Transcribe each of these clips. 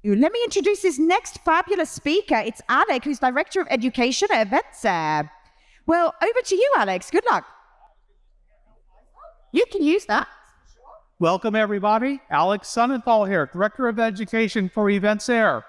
Let me introduce this next fabulous speaker. It's Alex, who's Director of Education at Events. Well, over to you, Alex. Good luck. You can use that. Welcome, everybody. Alex Sonnenthal here, Director of Education for Events Air.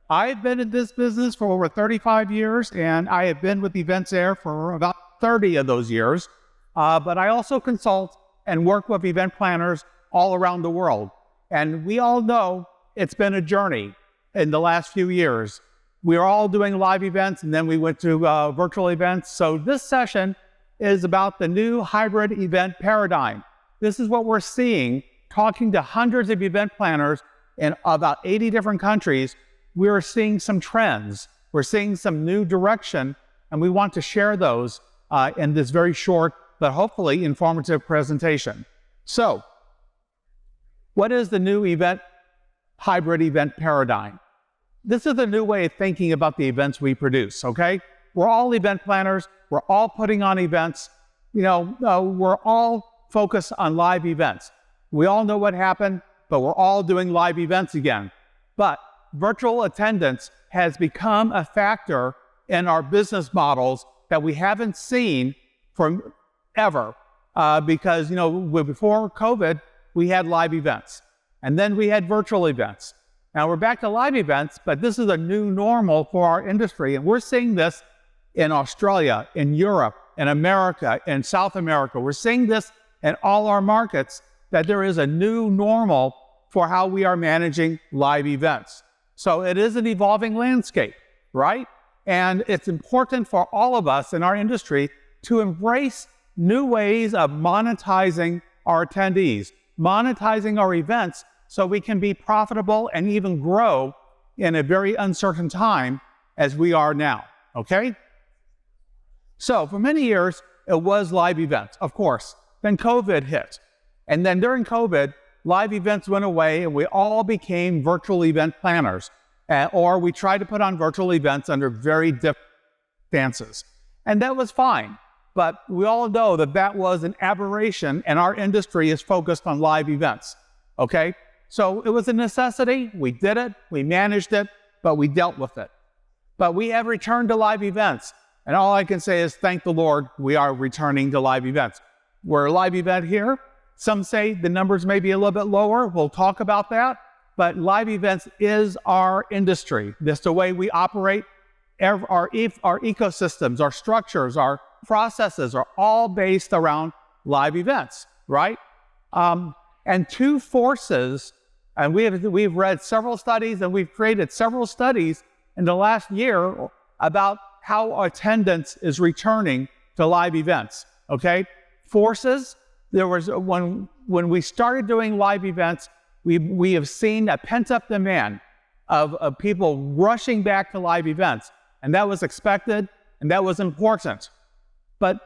I've been in this business for over 35 years, and I have been with Events Air for about 30 of those years. But I also consult and work with event planners all around the world. And we all know it's been a journey in the last few years. We are all doing live events, and then we went to virtual events. So this session is about the new hybrid event paradigm. This is what we're seeing, talking to hundreds of event planners in about 80 different countries. We're seeing some trends. We're seeing some new direction, and we want to share those in this very short, but hopefully informative presentation. So, what is the new hybrid event paradigm? This is a new way of thinking about the events we produce, okay? We're all event planners. We're all putting on events. We're all focused on live events. We all know what happened, but we're all doing live events again. But virtual attendance has become a factor in our business models that we haven't seen forever. Because, before COVID, we had live events. And then we had virtual events. Now we're back to live events, but this is a new normal for our industry. And we're seeing this in Australia, in Europe, in America, in South America. We're seeing this in all our markets, that there is a new normal for how we are managing live events. So it is an evolving landscape, right? And it's important for all of us in our industry to embrace new ways of monetizing our attendees, monetizing our events, so we can be profitable and even grow in a very uncertain time as we are now, okay? So for many years, it was live events, of course. Then COVID hit. And then during COVID, live events went away and we all became virtual event planners. Or we tried to put on virtual events under very different circumstances. And that was fine. But we all know that that was an aberration, and our industry is focused on live events, okay? So it was a necessity. We did it, we managed it, but we dealt with it. But we have returned to live events. And all I can say is thank the Lord, we are returning to live events. We're a live event here. Some say the numbers may be a little bit lower. We'll talk about that. But live events is our industry. That's the way we operate. Our ecosystems, our structures, our processes are all based around live events, right? And two forces, and we've read several studies and we've created several studies in the last year about how attendance is returning to live events, okay? Forces, there was when we started doing live events, we have seen a pent-up demand of people rushing back to live events, and that was expected and that was important. But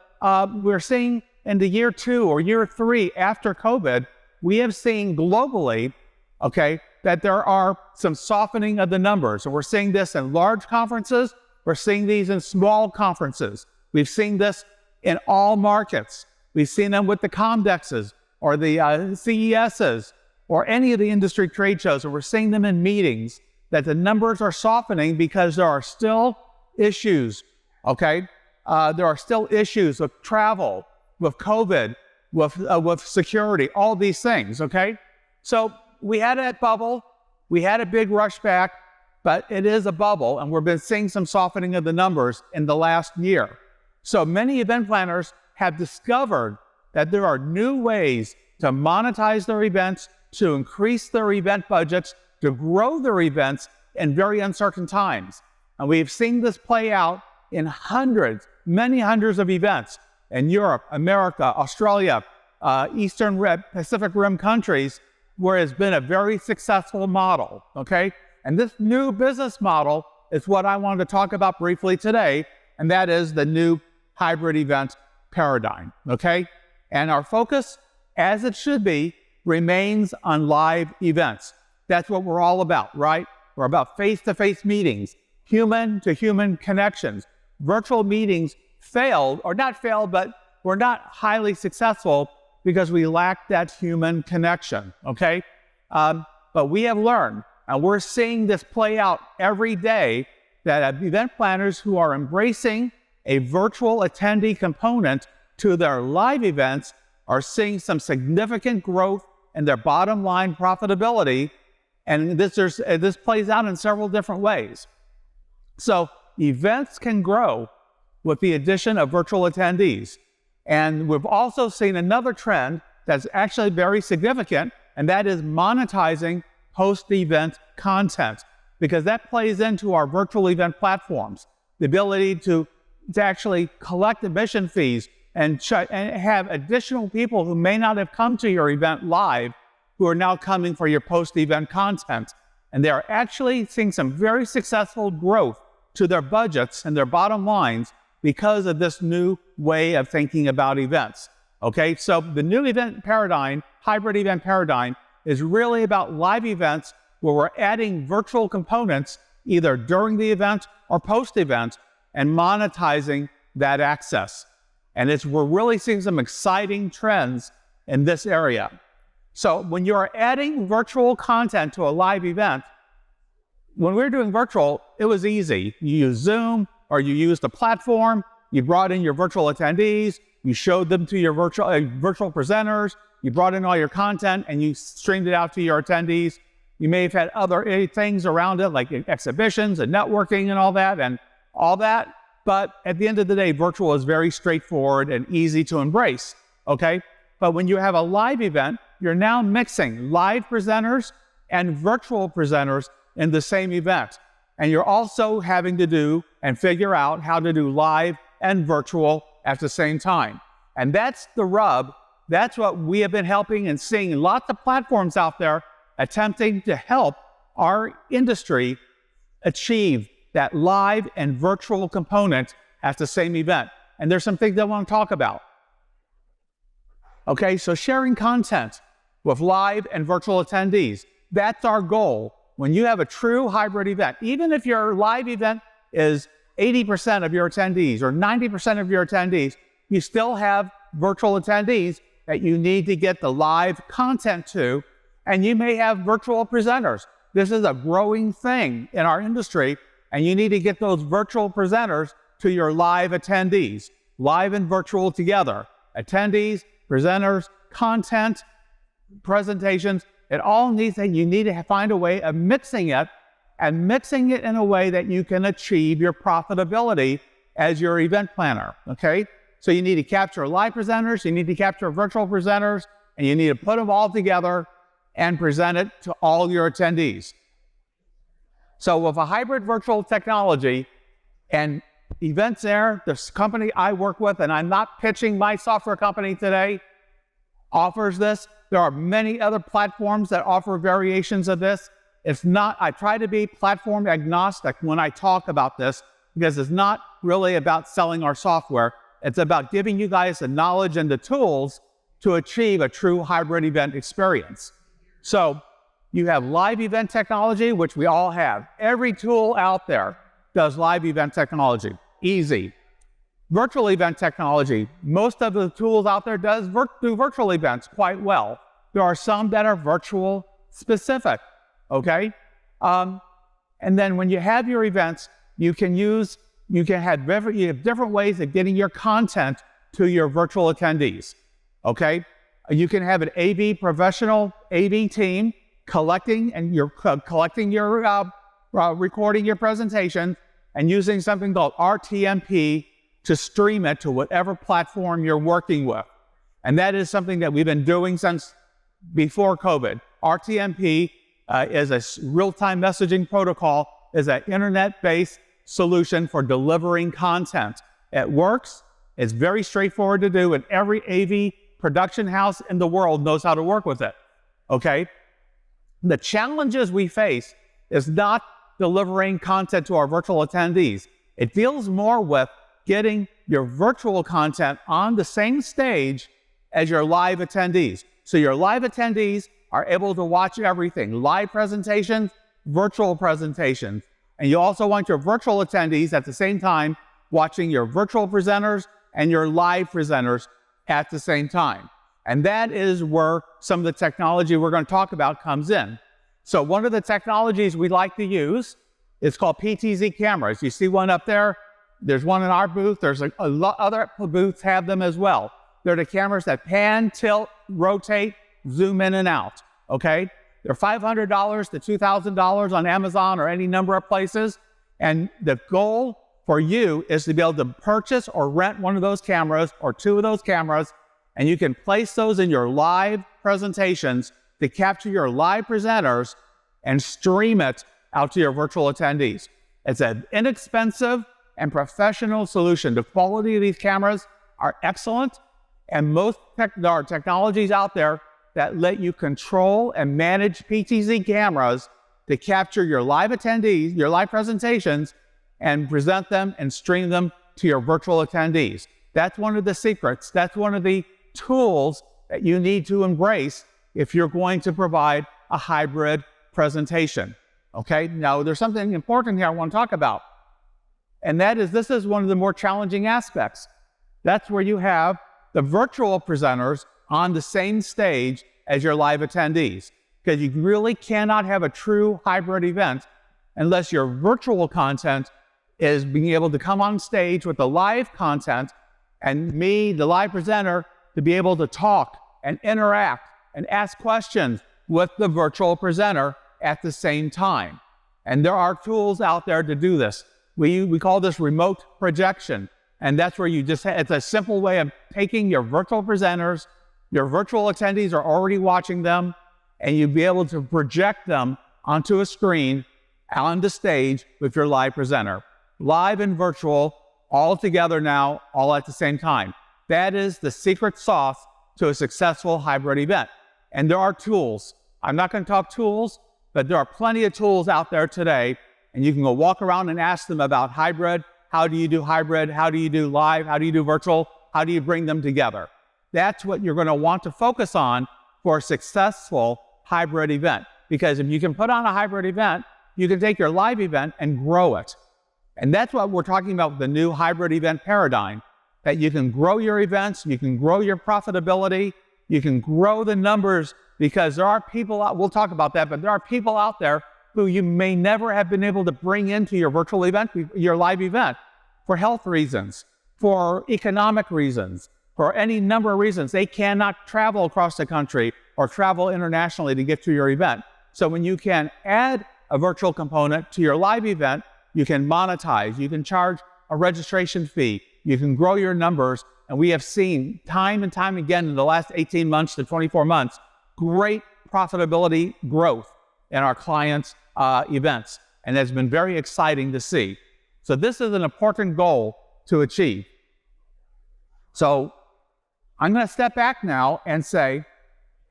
we're seeing in the year 2 or year 3 after COVID, we have seen globally, okay, that there are some softening of the numbers. And we're seeing this in large conferences. We're seeing these in small conferences. We've seen this in all markets. We've seen them with the Comdexes or the CESs or any of the industry trade shows, and we're seeing them in meetings, that the numbers are softening because there are still issues, okay? There are still issues with travel, with COVID, with security, all these things, okay? So we had that bubble, we had a big rush back, but it is a bubble, and we've been seeing some softening of the numbers in the last year. So many event planners have discovered that there are new ways to monetize their events, to increase their event budgets, to grow their events in very uncertain times. And we've seen this play out in hundreds, many hundreds of events in Europe, America, Australia, Eastern Pacific Rim countries, where it's been a very successful model, okay? And this new business model is what I wanted to talk about briefly today, and that is the new hybrid event paradigm, okay? And our focus, as it should be, remains on live events. That's what we're all about, right? We're about face-to-face meetings, human-to-human connections. Virtual meetings failed, or not failed, but were not highly successful because we lacked that human connection, okay? But we have learned And we're seeing this play out every day, that event planners who are embracing a virtual attendee component to their live events are seeing some significant growth in their bottom line profitability. And this plays out in several different ways. So events can grow with the addition of virtual attendees. And we've also seen another trend that's actually very significant, and that is monetizing post-event content, because that plays into our virtual event platforms. The ability to actually collect admission fees and have additional people who may not have come to your event live who are now coming for your post-event content. And they're actually seeing some very successful growth to their budgets and their bottom lines because of this new way of thinking about events. Okay, so the new event paradigm, hybrid event paradigm, is really about live events where we're adding virtual components either during the event or post-event and monetizing that access. And we're really seeing some exciting trends in this area. So when you're adding virtual content to a live event, when we were doing virtual, it was easy. You use Zoom or you used a platform, you brought in your virtual attendees, you showed them to your virtual presenters, you brought in all your content and you streamed it out to your attendees. You may have had other things around it like exhibitions and networking and all that. But at the end of the day, virtual is very straightforward and easy to embrace, okay? But when you have a live event, you're now mixing live presenters and virtual presenters in the same event. And you're also having to do and figure out how to do live and virtual at the same time. And that's the rub. That's what we have been helping and seeing lots of platforms out there attempting to help our industry achieve that live and virtual component at the same event. And there's some things I want to talk about. Okay, so sharing content with live and virtual attendees, that's our goal. When you have a true hybrid event, even if your live event is 80% of your attendees or 90% of your attendees, you still have virtual attendees that you need to get the live content to, and you may have virtual presenters. This is a growing thing in our industry, and you need to get those virtual presenters to your live attendees, live and virtual together. Attendees, presenters, content, presentations, it all needs that you need to find a way of mixing it, and mixing it in a way that you can achieve your profitability as your event planner, okay? So you need to capture live presenters, you need to capture virtual presenters, and you need to put them all together and present it to all your attendees. So with a hybrid virtual technology and EventSair, this company I work with, and I'm not pitching my software company today, offers this. There are many other platforms that offer variations of this. I try to be platform agnostic when I talk about this, because it's not really about selling our software. It's about giving you guys the knowledge and the tools to achieve a true hybrid event experience. So you have live event technology, which we all have. Every tool out there does live event technology. Easy. Virtual event technology, most of the tools out there do virtual events quite well. There are some that are virtual specific, okay? And then when you have your events, you have different ways of getting your content to your virtual attendees, okay? You can have an professional AV team collecting recording your presentation and using something called RTMP to stream it to whatever platform you're working with. And that is something that we've been doing since before COVID. RTMP is a real-time messaging protocol, is an internet-based solution for delivering content. It works, it's very straightforward to do, and every AV production house in the world knows how to work with it, okay? The challenges we face is not delivering content to our virtual attendees. It deals more with getting your virtual content on the same stage as your live attendees. So your live attendees are able to watch everything, live presentations, virtual presentations. And you also want your virtual attendees at the same time watching your virtual presenters and your live presenters at the same time. And that is where some of the technology we're going to talk about comes in. So one of the technologies we like to use is called PTZ cameras. You see one up there? There's one in our booth. There's a lot other booths have them as well. They're the cameras that pan, tilt, rotate, zoom in and out, okay? They're $500 to $2,000 on Amazon or any number of places. And the goal for you is to be able to purchase or rent one of those cameras or two of those cameras, and you can place those in your live presentations to capture your live presenters and stream it out to your virtual attendees. It's an inexpensive and professional solution. The quality of these cameras are excellent, and there are technologies out there that let you control and manage PTZ cameras to capture your live attendees, your live presentations, and present them and stream them to your virtual attendees. That's one of the secrets. That's one of the tools that you need to embrace if you're going to provide a hybrid presentation. Okay, now there's something important here I want to talk about, and that is this is one of the more challenging aspects. That's where you have the virtual presenters on the same stage as your live attendees, because you really cannot have a true hybrid event unless your virtual content is being able to come on stage with the live content and me, the live presenter, to be able to talk and interact and ask questions with the virtual presenter at the same time. And there are tools out there to do this. We call this remote projection. And that's where it's a simple way of taking your virtual presenters, your virtual attendees are already watching them, and you'll be able to project them onto a screen on the stage with your live presenter. Live and virtual, all together now, all at the same time. That is the secret sauce to a successful hybrid event. And there are tools. I'm not going to talk tools, but there are plenty of tools out there today, and you can go walk around and ask them about hybrid. How do you do hybrid? How do you do live? How do you do virtual? How do you bring them together? That's what you're going to want to focus on for a successful hybrid event. Because if you can put on a hybrid event, you can take your live event and grow it. And that's what we're talking about with the new hybrid event paradigm, that you can grow your events, you can grow your profitability, you can grow the numbers, because there are people out, we'll talk about that, but there are people out there who you may never have been able to bring into your virtual event, your live event, for health reasons, for economic reasons, for any number of reasons. They cannot travel across the country or travel internationally to get to your event. So when you can add a virtual component to your live event, you can monetize, you can charge a registration fee, you can grow your numbers. And we have seen time and time again in the last 18 months to 24 months, great profitability growth in our clients' events. And it's been very exciting to see. So this is an important goal to achieve. So I'm going to step back now and say,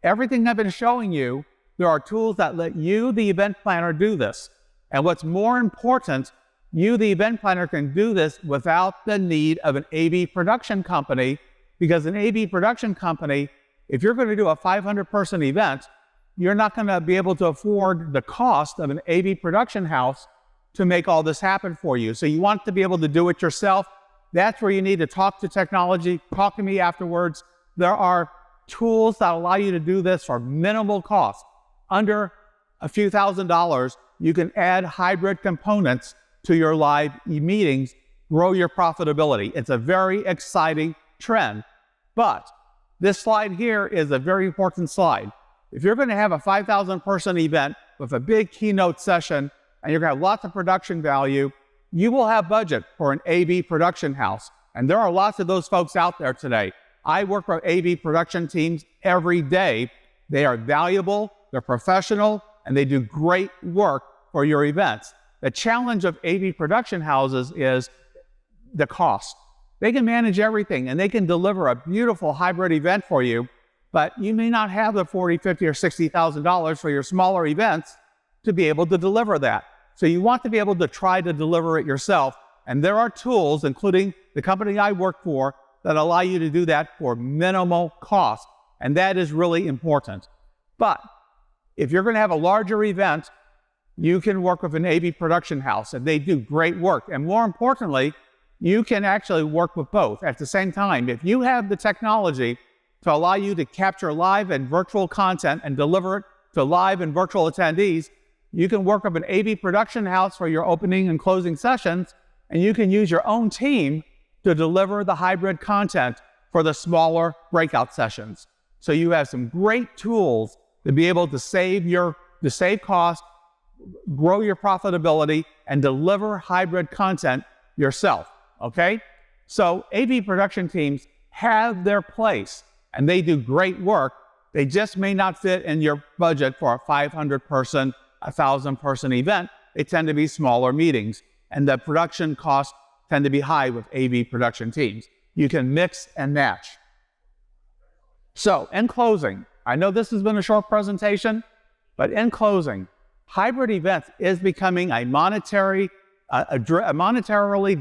everything I've been showing you, there are tools that let you, the event planner, do this. And what's more important, you, the event planner, can do this without the need of an AV production company, because an AV production company, if you're going to do a 500-person event, you're not going to be able to afford the cost of an AV production house to make all this happen for you. So you want to be able to do it yourself. That's where you need to talk to technology. Talk to me afterwards. There are tools that allow you to do this for minimal cost. Under a few $1,000s, you can add hybrid components to your live meetings, grow your profitability. It's a very exciting trend. But this slide here is a very important slide. If you're going to have a 5,000-person event with a big keynote session, and you're going to have lots of production value, you will have budget for an AV production house. And there are lots of those folks out there today. I work with AV production teams every day. They are valuable, they're professional, and they do great work for your events. The challenge of AV production houses is the cost. They can manage everything, and they can deliver a beautiful hybrid event for you, but you may not have the $40,000, $50,000, or $60,000 for your smaller events to be able to deliver that. So you want to be able to try to deliver it yourself, and there are tools, including the company I work for, that allow you to do that for minimal cost, and that is really important. But if you're going to have a larger event, you can work with an AV production house, and they do great work. And more importantly, you can actually work with both at the same time. If you have the technology to allow you to capture live and virtual content and deliver it to live and virtual attendees, you can work up an AV production house for your opening and closing sessions, and you can use your own team to deliver the hybrid content for the smaller breakout sessions. So you have some great tools to be able to save costs, grow your profitability, and deliver hybrid content yourself, okay? So AV production teams have their place, and they do great work. They just may not fit in your budget for a 500-person, 1,000-person event. They tend to be smaller meetings, and the production costs tend to be high with AV production teams. You can mix and match. So, in closing, I know this has been a short presentation, but in closing, hybrid events is becoming a monetarily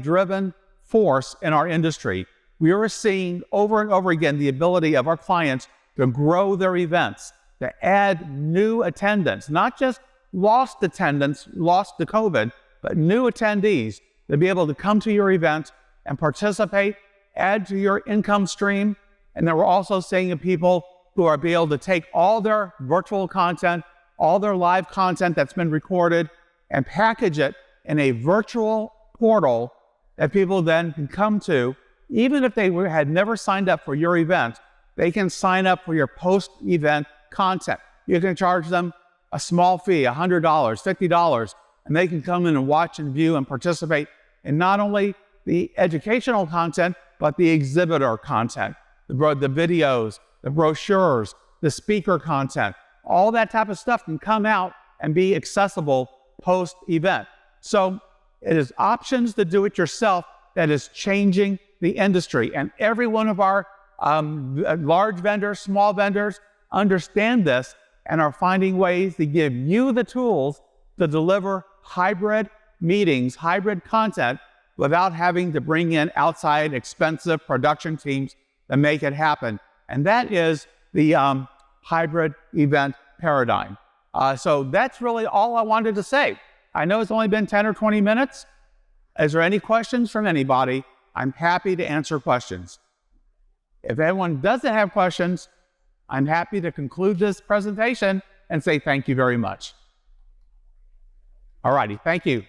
driven force in our industry. We are seeing over and over again the ability of our clients to grow their events, to add new attendance, not just lost attendance, lost to COVID, but new attendees to be able to come to your event and participate, add to your income stream. And then we're also seeing people who are able to take all their virtual content, all their live content that's been recorded, and package it in a virtual portal that people then can come to. Even if they had never signed up for your event, they can sign up for your post-event content. You can charge them a small fee, $100, $50, and they can come in and watch and view and participate in not only the educational content, but the exhibitor content, the videos, the brochures, the speaker content. All that type of stuff can come out and be accessible post-event. So it is options to do it yourself that is changing the industry. And every one of our large vendors, small vendors understand this and are finding ways to give you the tools to deliver hybrid meetings, hybrid content, without having to bring in outside expensive production teams to make it happen. And that is the hybrid event paradigm. So that's really all I wanted to say. I know it's only been 10 or 20 minutes. Is there any questions from anybody? I'm happy to answer questions. If anyone doesn't have questions, I'm happy to conclude this presentation and say thank you very much. All righty, thank you.